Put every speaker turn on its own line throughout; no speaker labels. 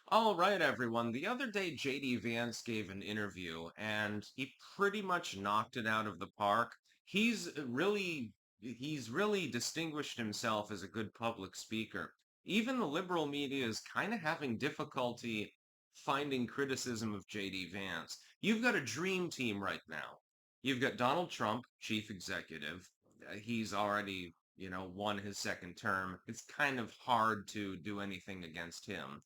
All right, everyone. The other day, JD Vance gave an interview and he pretty much knocked it out of the park. He's really distinguished himself as a good public speaker. Even the liberal media is kind of having difficulty finding criticism of JD Vance. You've got a dream team right now. You've got Donald Trump, chief executive. He's already, won his second term. It's kind of hard to do anything against him.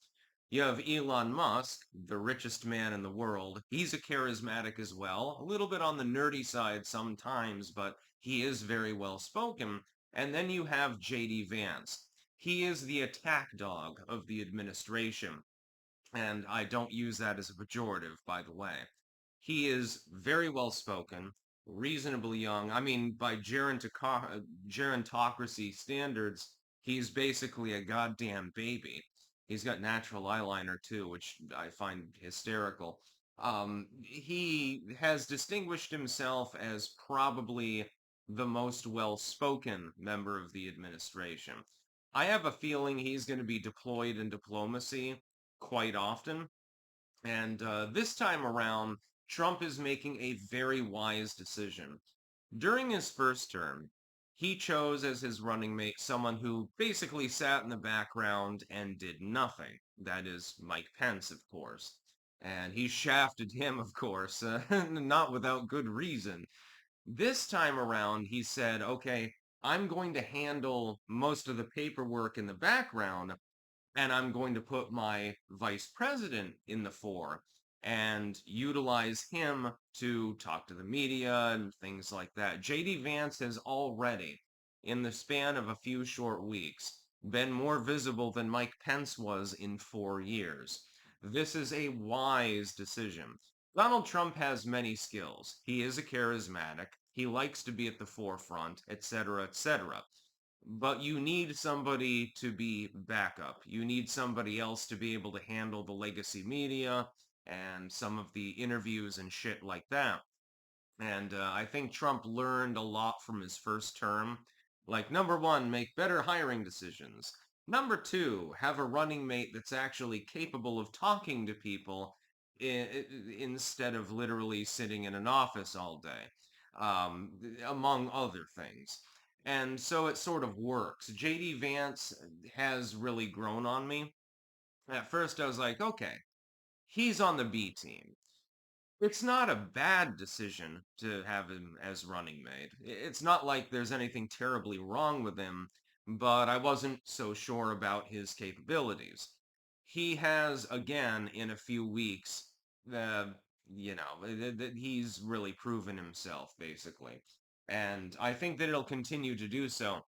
You have Elon Musk, the richest man in the world. He's a charismatic as well, a little bit on the nerdy side sometimes, but he is very well spoken. And then you have JD Vance. He is the attack dog of the administration. And I don't use that as a pejorative, by the way. He is very well spoken, reasonably young. I mean, by gerontocracy standards, he's basically a goddamn baby. He's got natural eyeliner too, which I find hysterical. He has distinguished himself as probably the most well-spoken member of the administration. I have a feeling he's going to be deployed in diplomacy quite often. And this time around, Trump is making a very wise decision. During his first term, he chose as his running mate someone who basically sat in the background and did nothing. That is Mike Pence, of course. And he shafted him, of course, not without good reason. This time around, he said, okay, I'm going to handle most of the paperwork in the background, and I'm going to put my vice president in the fore and utilize him to talk to the media and things like that. JD Vance has already, in the span of a few short weeks, been more visible than Mike Pence was in 4 years. This is a wise decision. Donald Trump has many skills. He is a charismatic. He likes to be at the forefront, etc., etc. But you need somebody to be backup. You need somebody else to be able to handle the legacy media and some of the interviews and shit like that. And I think Trump learned a lot from his first term. Like, number one, make better hiring decisions. Number two, have a running mate that's actually capable of talking to people instead of literally sitting in an office all day, among other things. And so it sort of works. JD Vance has really grown on me. At first, I was like, okay, he's on the B team. It's not a bad decision to have him as running mate. It's not like there's anything terribly wrong with him, but I wasn't so sure about his capabilities. He has, again, in a few weeks, uh, that he's really proven himself, basically. And I think that it'll continue to do so.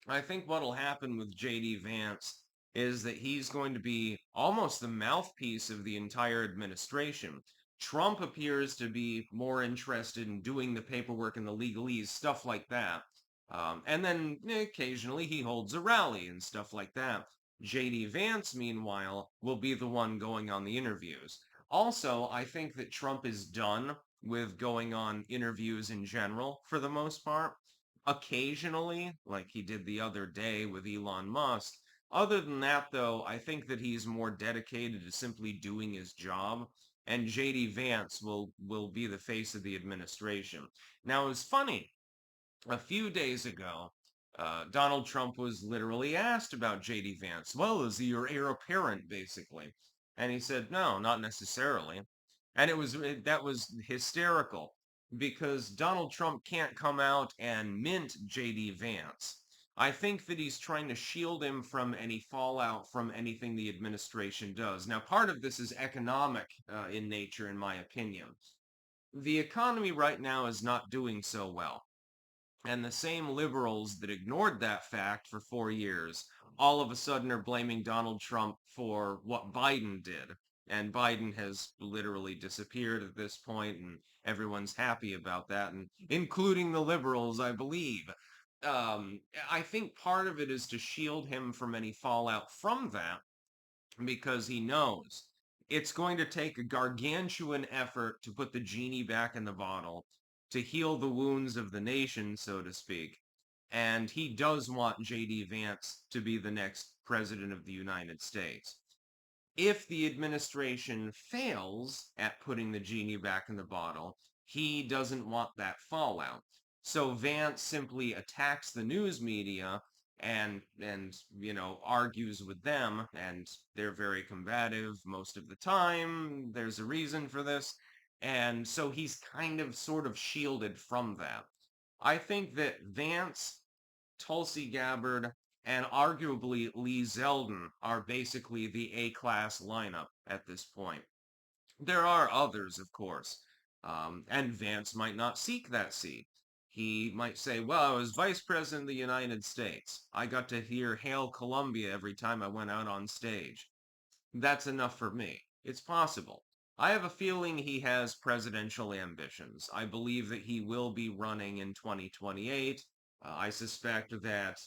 I think what'll happen with JD Vance is that he's going to be almost the mouthpiece of the entire administration. Trump appears to be more interested in doing the paperwork and the legalese, stuff like that. And then occasionally he holds a rally and stuff like that. JD Vance, meanwhile, will be the one going on the interviews. Also, I think that Trump is done with going on interviews in general for the most part. Occasionally, like he did the other day with Elon Musk. Other than that, though, I think that he's more dedicated to simply doing his job, and JD Vance will be the face of the administration. Now, it's funny. A few days ago, Donald Trump was literally asked about JD Vance. Well, is he your heir apparent, basically? And he said, no, not necessarily. And that was hysterical because Donald Trump can't come out and mint JD Vance. I think that he's trying to shield him from any fallout from anything the administration does. Now, part of this is economic in nature, in my opinion. The economy right now is not doing so well. And the same liberals that ignored that fact for 4 years all of a sudden are blaming Donald Trump for what Biden did. And Biden has literally disappeared at this point, and everyone's happy about that, and including the liberals, I believe. Um, I think part of it is to shield him from any fallout from that, because he knows it's going to take a gargantuan effort to put the genie back in the bottle, to heal the wounds of the nation, so to speak. And he does want JD Vance to be the next president of the United States. If the administration fails at putting the genie back in the bottle, he doesn't want that fallout. So Vance simply attacks the news media and argues with them, and they're very combative most of the time. There's a reason for this. And so he's kind of sort of shielded from that. I think that Vance, Tulsi Gabbard, and arguably Lee Zeldin are basically the A-class lineup at this point. There are others, of course, and Vance might not seek that seat. He might say, well, I was vice president of the United States. I got to hear Hail Columbia every time I went out on stage. That's enough for me. It's possible. I have a feeling he has presidential ambitions. I believe that he will be running in 2028. I suspect that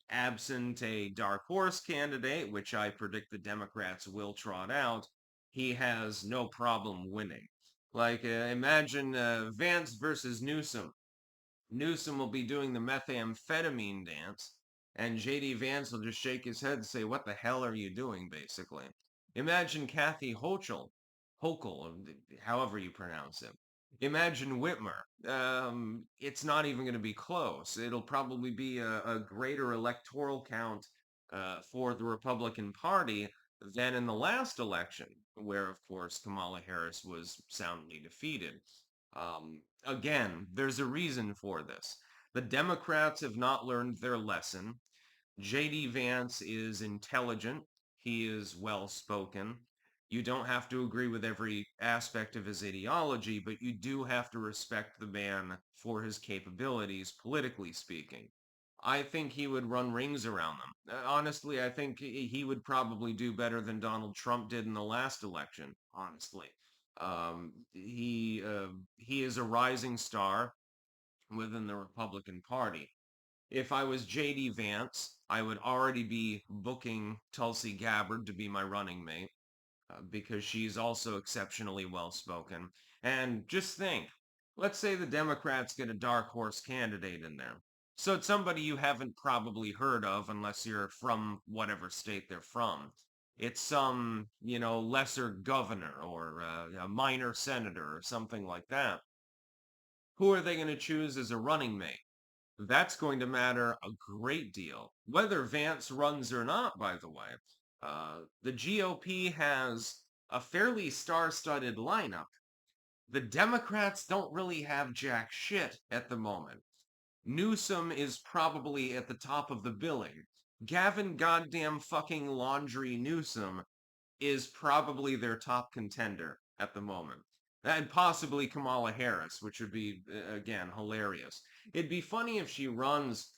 absent a dark horse candidate, which I predict the Democrats will trot out, he has no problem winning. Like, imagine Vance versus Newsom. Newsom will be doing the methamphetamine dance, and JD Vance will just shake his head and say, what the hell are you doing, basically? Imagine Kathy Hochul, however you pronounce it. Imagine Whitmer. It's not even going to be close. It'll probably be a greater electoral count for the Republican Party than in the last election, where, of course, Kamala Harris was soundly defeated. Again, there's a reason for this. The Democrats have not learned their lesson. JD Vance is intelligent. He is well spoken. You don't have to agree with every aspect of his ideology, but you do have to respect the man for his capabilities, politically speaking. I think he would run rings around them. Honestly, I think he would probably do better than Donald Trump did in the last election, honestly. He is a rising star within the Republican Party. If I was JD Vance, I would already be booking Tulsi Gabbard to be my running mate because she's also exceptionally well spoken. And just think, let's say the Democrats get a dark horse candidate in there. So it's somebody you haven't probably heard of unless you're from whatever state they're from. It's some, lesser governor or a minor senator or something like that. Who are they going to choose as a running mate? That's going to matter a great deal. Whether Vance runs or not, by the way. The GOP has a fairly star-studded lineup. The Democrats don't really have jack shit at the moment. Newsom is probably at the top of the billing. Gavin goddamn fucking Laundry Newsom is probably their top contender at the moment. And possibly Kamala Harris, which would be, again, hilarious. It'd be funny if she runs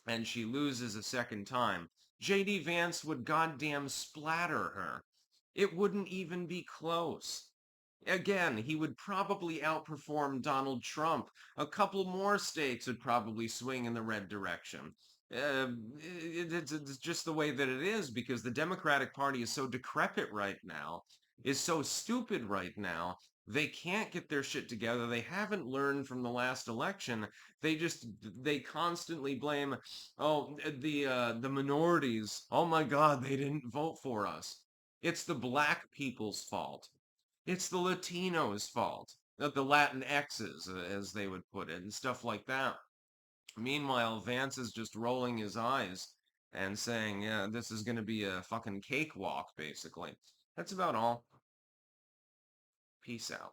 and she loses a second time. JD Vance would goddamn splatter her. It wouldn't even be close. Again, he would probably outperform Donald Trump. A couple more states would probably swing in the red direction. It's just the way that it is because the Democratic Party is so decrepit right now, is so stupid right now. They can't get their shit together. They haven't learned from the last election. They constantly blame, oh, the minorities. Oh my God, they didn't vote for us. It's the black people's fault. It's the Latinos' fault. The Latin X's, as they would put it, and stuff like that. Meanwhile, Vance is just rolling his eyes and saying, yeah, this is going to be a fucking cakewalk, basically. That's about all. Peace out.